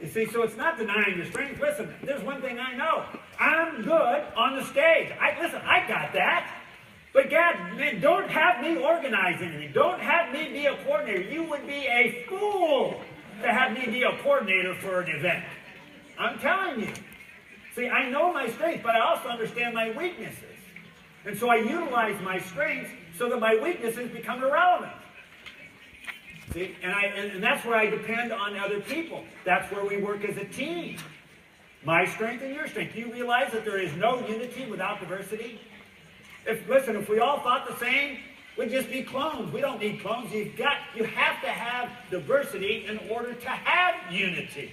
You see, so it's not denying your strength. Listen, there's one thing I know. I'm good on the stage. Listen, I got that. But God, man, don't have me organize anything. Don't have me be a coordinator. You would be a fool to have me be a coordinator for an event. I'm telling you. See, I know my strengths, but I also understand my weaknesses. And so I utilize my strengths so that my weaknesses become irrelevant. See, and that's where I depend on other people. That's where we work as a team. My strength and your strength. Do you realize that there is no unity without diversity? Listen, if we all thought the same, we'd just be clones. We don't need clones. You have to have diversity in order to have unity.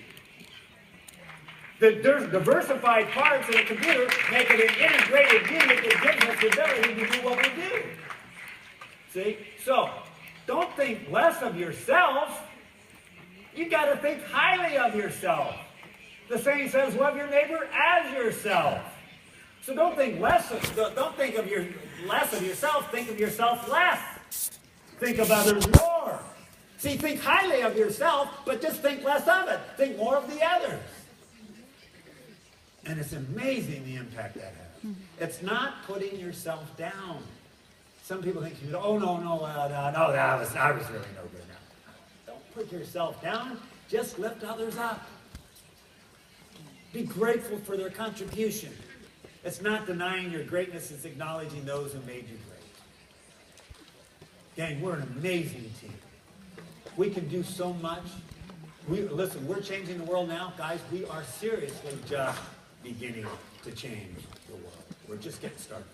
The diversified parts of the computer make it an integrated unit that gives us the ability to do what we do. See? So, don't think less of yourself. You got to think highly of yourself. The saying says, love your neighbor as yourself. So don't think less of yourself. Think of yourself less. Think of others more. See, think highly of yourself, but just think less of it. Think more of the others. And it's amazing the impact that has. It's not putting yourself down. Some people think, oh, no, I was really no good now. Don't put yourself down. Just lift others up. Be grateful for their contribution. It's not denying your greatness. It's acknowledging those who made you great. Gang, we're an amazing team. We can do so much. Listen, we're changing the world now. Guys, we are seriously just beginning to change the world. We're just getting started.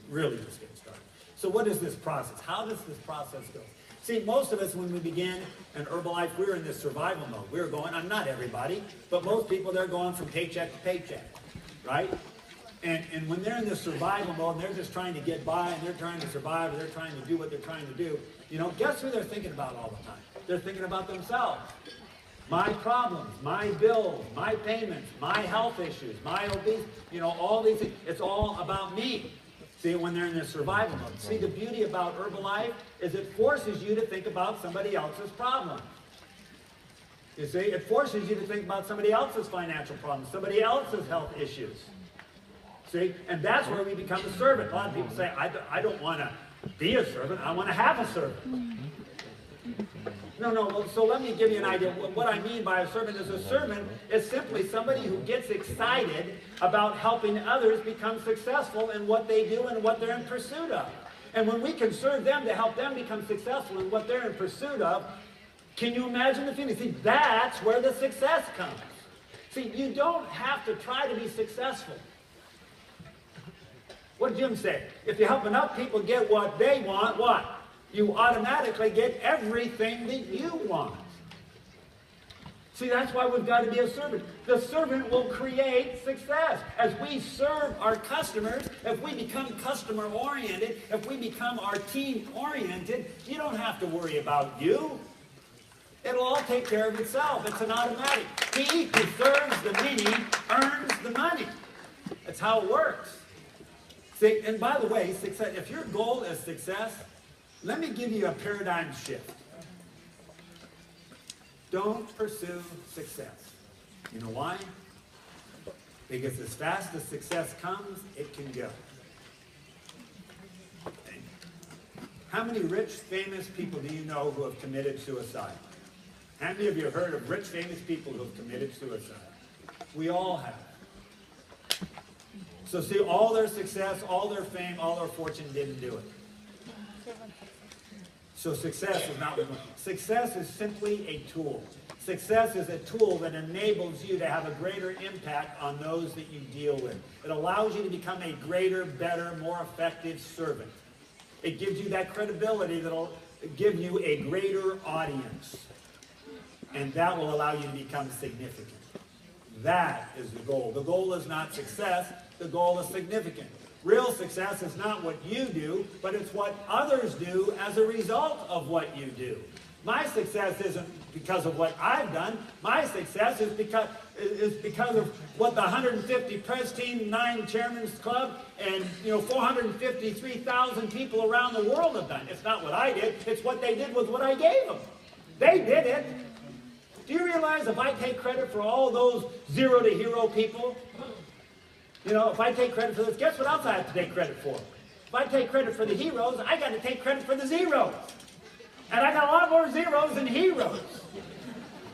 We're really just getting started. So what is this process? How does this process go? See, most of us, when we began in Herbalife, we were in this survival mode. We were going, not everybody, but most people, they're going from paycheck to paycheck, right? And when they're in this survival mode, and they're just trying to get by, and they're trying to survive, or they're trying to do what they're trying to do, guess who they're thinking about all the time? They're thinking about themselves. My problems, my bills, my payments, my health issues, my obesity, all these things. It's all about me. See, when they're in this survival mode. See, the beauty about Herbalife is it forces you to think about somebody else's problems. You see, it forces you to think about somebody else's financial problems, somebody else's health issues. See, and that's where we become a servant. A lot of people say, I don't want to be a servant, I want to have a servant. No, so let me give you an idea. What I mean by a servant is simply somebody who gets excited about helping others become successful in what they do and what they're in pursuit of. And when we can serve them to help them become successful in what they're in pursuit of, can you imagine the feeling? See, that's where the success comes. See, you don't have to try to be successful. What did Jim say? If you help enough people get what they want, what? You automatically get everything that you want. See, that's why we've got to be a servant. The servant will create success. As we serve our customers, if we become customer-oriented, if we become our team-oriented, you don't have to worry about you. It'll all take care of itself. It's an automatic. He who serves the many earns the money. That's how it works. See, and by the way, success, if your goal is success, let me give you a paradigm shift. Don't pursue success. You know why? Because as fast as success comes, it can go. How many rich, famous people do you know who have committed suicide? How many of you have heard of rich, famous people who have committed suicide? We all have. So see, all their success, all their fame, all their fortune didn't do it. So success is not, success is simply a tool. Success is a tool that enables you to have a greater impact on those that you deal with. It allows you to become a greater, better, more effective servant. It gives you that credibility that will give you a greater audience. And that will allow you to become significant. That is the goal. The goal is not success. The goal is significant. Real success is not what you do, but it's what others do as a result of what you do. My success isn't because of what I've done. My success is because of what the 150 Pres Team 9 Chairman's Club and 453,000 people around the world have done. It's not what I did. It's what they did with what I gave them. They did it. Do you realize if I take credit for all those zero to hero people, you know, if I take credit for this, guess what else I have to take credit for? If I take credit for the heroes, I got to take credit for the zeros. And I got a lot more zeros than heroes.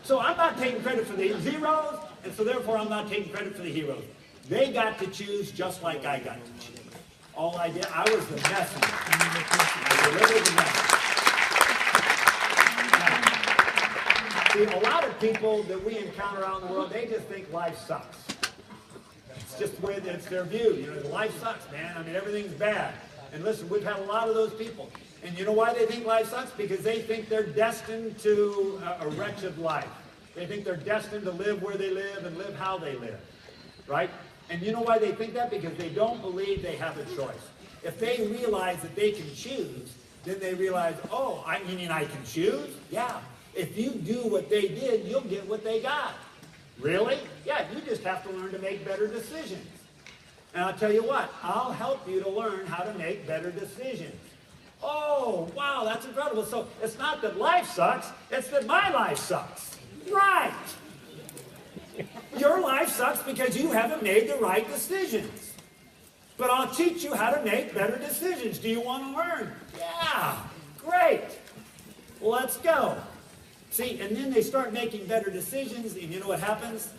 So I'm not taking credit for the zeros, and so therefore I'm not taking credit for the heroes. They got to choose just like I got to choose. All I did, I was the messenger. I delivered the message. Now, see, a lot of people that we encounter around the world, they just think life sucks. It's just the way that it's their view. You know, life sucks, man. I mean, everything's bad. And listen, we've had a lot of those people. And you know why they think life sucks? Because they think they're destined to a wretched life. They think they're destined to live where they live and live how they live. Right? And you know why they think that? Because they don't believe they have a choice. If they realize that they can choose, then they realize, oh, I mean I can choose? Yeah. If you do what they did, you'll get what they got. Really? Yeah, you just have to learn to make better decisions. And I'll tell you what, I'll help you to learn how to make better decisions. Oh, wow, that's incredible. So it's not that life sucks, it's that my life sucks. Right. Your life sucks because you haven't made the right decisions. But I'll teach you how to make better decisions. Do you want to learn? Yeah, great. Well, let's go. See, and then they start making better decisions, and you know what happens?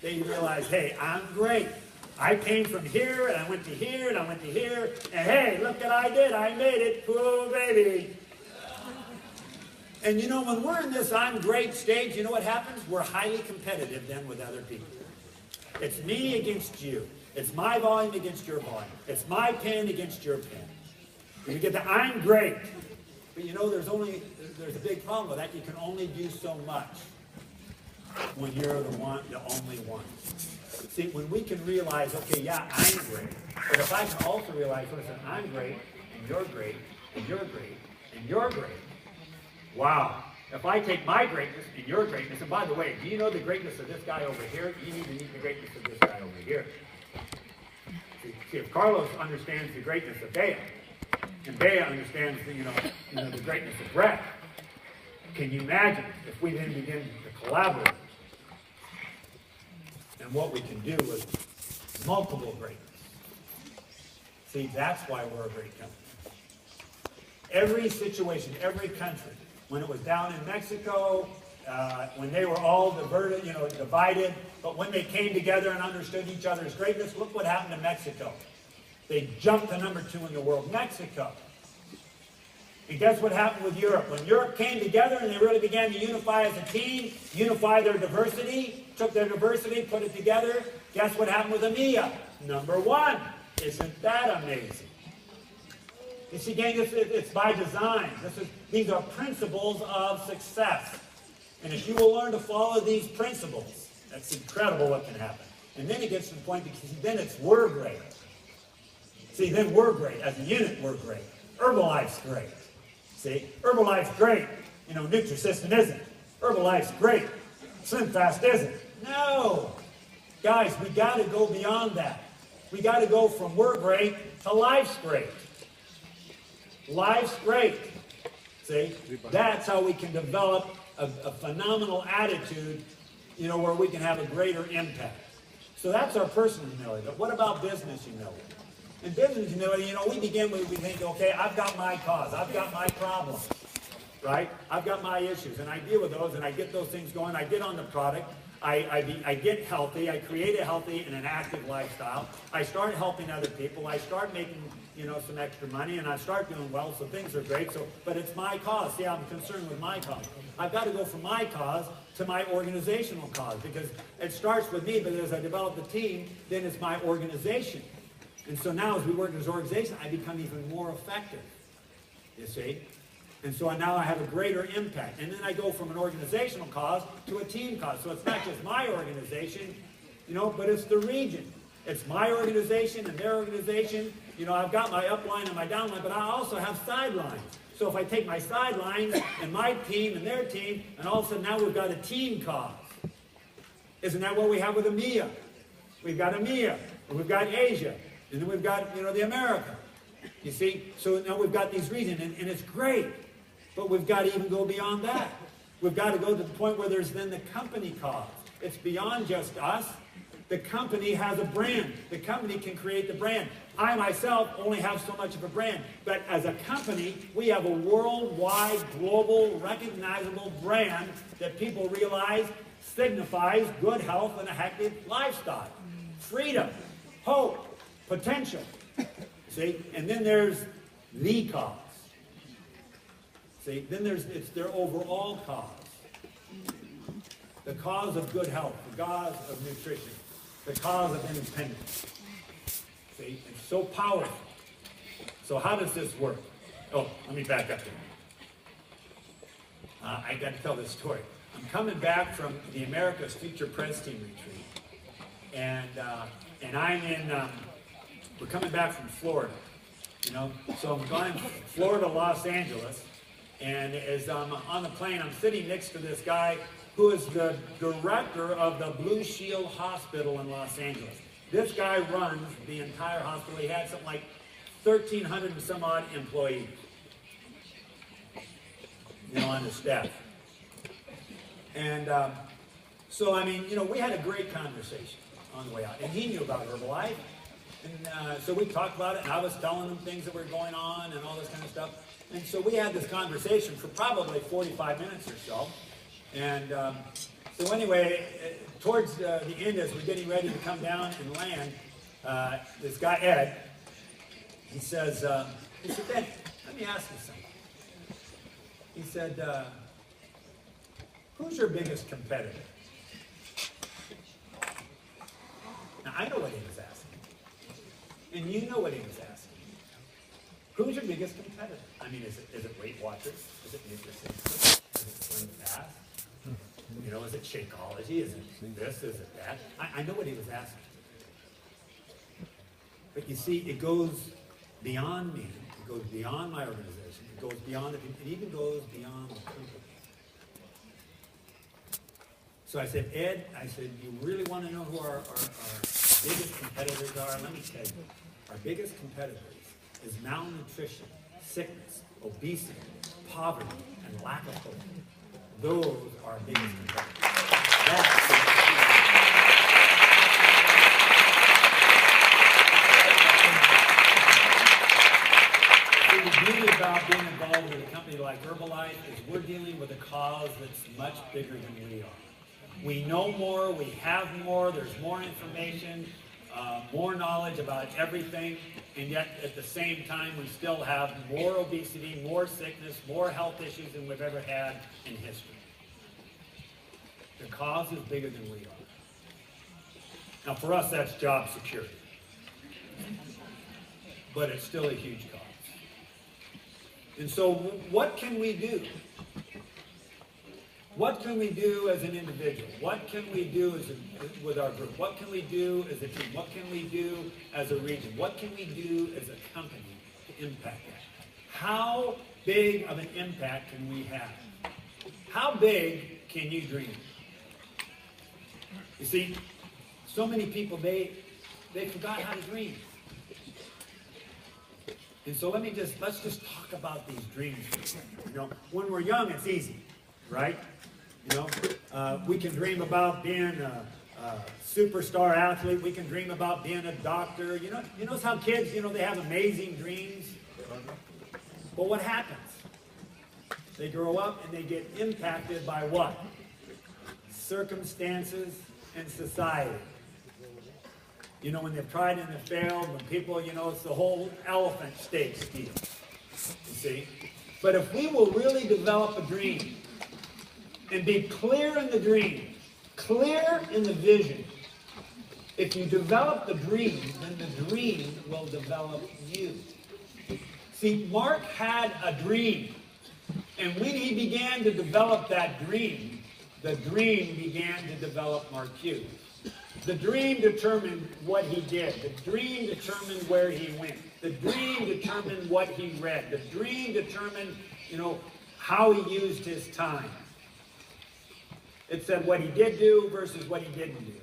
They realize, hey, I'm great. I came from here, and I went to here, and I went to here, and hey, look what I did. I made it. Whoa, baby. And you know, when we're in this I'm great stage, you know what happens? We're highly competitive then with other people. It's me against you. It's my volume against your volume. It's my pen against your pen. And we get the I'm great. But you know, there's a big problem with that. You can only do so much when you're the only one. See, when we can realize, okay, yeah, I'm great. But if I can also realize, listen, I'm great, and you're great, and you're great, and you're great. Wow. If I take my greatness and your greatness, and by the way, do you know the greatness of this guy over here? You need to meet the greatness of this guy over here. See, if Carlos understands the greatness of Bea, and Bea understands the greatness of Brett, can you imagine if we then begin to collaborate? And what we can do with multiple greatness. See, that's why we're a great company. Every situation, every country, when it was down in Mexico, when they were all divided, but when they came together and understood each other's greatness, look what happened to Mexico. They jumped to number 2 in the world, Mexico. And guess what happened with Europe? When Europe came together and they really began to unify as a team, unify their diversity, took their diversity, put it together, guess what happened with EMEA? Number 1. Isn't that amazing? You see, gang, it's by design. These are principles of success. And if you will learn to follow these principles, that's incredible what can happen. And then it gets to the point because then it's we're great. See, then we're great. As a unit, we're great. Herbalife's great. See, Herbalife's great. You know, Nutrisystem isn't. Herbalife's great. SlimFast isn't. No. Guys, we got to go beyond that. We got to go from we're great to life's great. Life's great. See, that's how we can develop a phenomenal attitude, where we can have a greater impact. So that's our personal humility. But what about business humility? In business humility, we begin with, we think, okay, I've got my cause. I've got my problems, right? I've got my issues, and I deal with those, and I get those things going. I get on the product. I get healthy. I create a healthy and an active lifestyle. I start helping other people. I start making, some extra money, and I start doing well, so things are great. But it's my cause. See, I'm concerned with my cause. I've got to go from my cause to my organizational cause, because it starts with me, but as I develop the team, then it's my organization. And so now as we work as an organization, I become even more effective, you see? And so now I have a greater impact. And then I go from an organizational cause to a team cause. So it's not just my organization, but it's the region. It's my organization and their organization. I've got my upline and my downline, but I also have sidelines. So if I take my sidelines and my team and their team, and all of a sudden now we've got a team cause. Isn't that what we have with EMEA? We've got EMEA, and we've got Asia, and then we've got, the America. You see? So now we've got these regions, and it's great. But we've got to even go beyond that. We've got to go to the point where there's then the company cause. It's beyond just us. The company has a brand. The company can create the brand. I myself only have so much of a brand. But as a company, we have a worldwide, global, recognizable brand that people realize signifies good health and a happy lifestyle. Freedom, hope, potential. See? And then there's the cause. See? Then it's their overall cause. The cause of good health, the cause of nutrition, the cause of independence. See? It's so powerful. So how does this work? Oh, let me back up here. I got to tell this story. I'm coming back from the America's Future Press Team retreat. And I'm in, we're coming back from Florida. You know, so I'm going from Florida, Los Angeles. And as I'm on the plane, I'm sitting next to this guy who is the director of the Blue Shield Hospital in Los Angeles. This guy runs the entire hospital. He had something like 1,300 and some odd employees, you know, on the staff. And so, I mean, you know, we had a great conversation on the way out. And he knew about Herbalife. And so we talked about it, and I was telling him things that were going on and all this kind of stuff. And so we had this conversation for probably 45 minutes or so. And so anyway, towards the end, as we're getting ready to come down and land, this guy, Ed, he says, Ben, let me ask you something. He said, who's your biggest competitor? Now, I know what he was asking. And you know what he was asking. Who's your biggest competitor? I mean, is it Weight Watchers? Is it nutraceuticals? Is it Slim Fast? You know, is it Shakeology? Is it this? Is it that? I know what he was asking. But you see, it goes beyond me. It goes beyond my organization. It goes beyond it. It even goes beyond the company. So I said, Ed, I said, you really want to know who our biggest competitors are? Let me tell you. Our biggest competitors is malnutrition, sickness, obesity, poverty, and lack of hope. Those are our biggest competitors. The beauty about being involved with a company like Herbalife is we're dealing with a cause that's much bigger than we are. We know more, we have more, there's more information, more knowledge about everything, and yet at the same time we still have more obesity, more sickness, more health issues than we've ever had in history. The cause is bigger than we are. Now for us that's job security. But it's still a huge cause. And so what can we do? What can we do as an individual? What can we do with our group? What can we do as a team? What can we do as a region? What can we do as a company to impact that? How big of an impact can we have? How big can you dream? You see, so many people, they forgot how to dream. And so let's just talk about these dreams. You know, when we're young, it's easy, right? You know, we can dream about being a superstar athlete. We can dream about being a doctor. You know how kids, you know, they have amazing dreams. But what happens? They grow up and they get impacted by what? Circumstances and society. You know, when they've tried and they've failed, when people, you know, it's the whole elephant stakes deal. You see? But if we will really develop a dream and be clear in the dream, clear in the vision, if you develop the dream, then the dream will develop you. See, Mark had a dream. And when he began to develop that dream, the dream began to develop Mark Hughes. The dream determined what he did. The dream determined where he went. The dream determined what he read. The dream determined, you know, how he used his time. It said what he did do versus what he didn't do.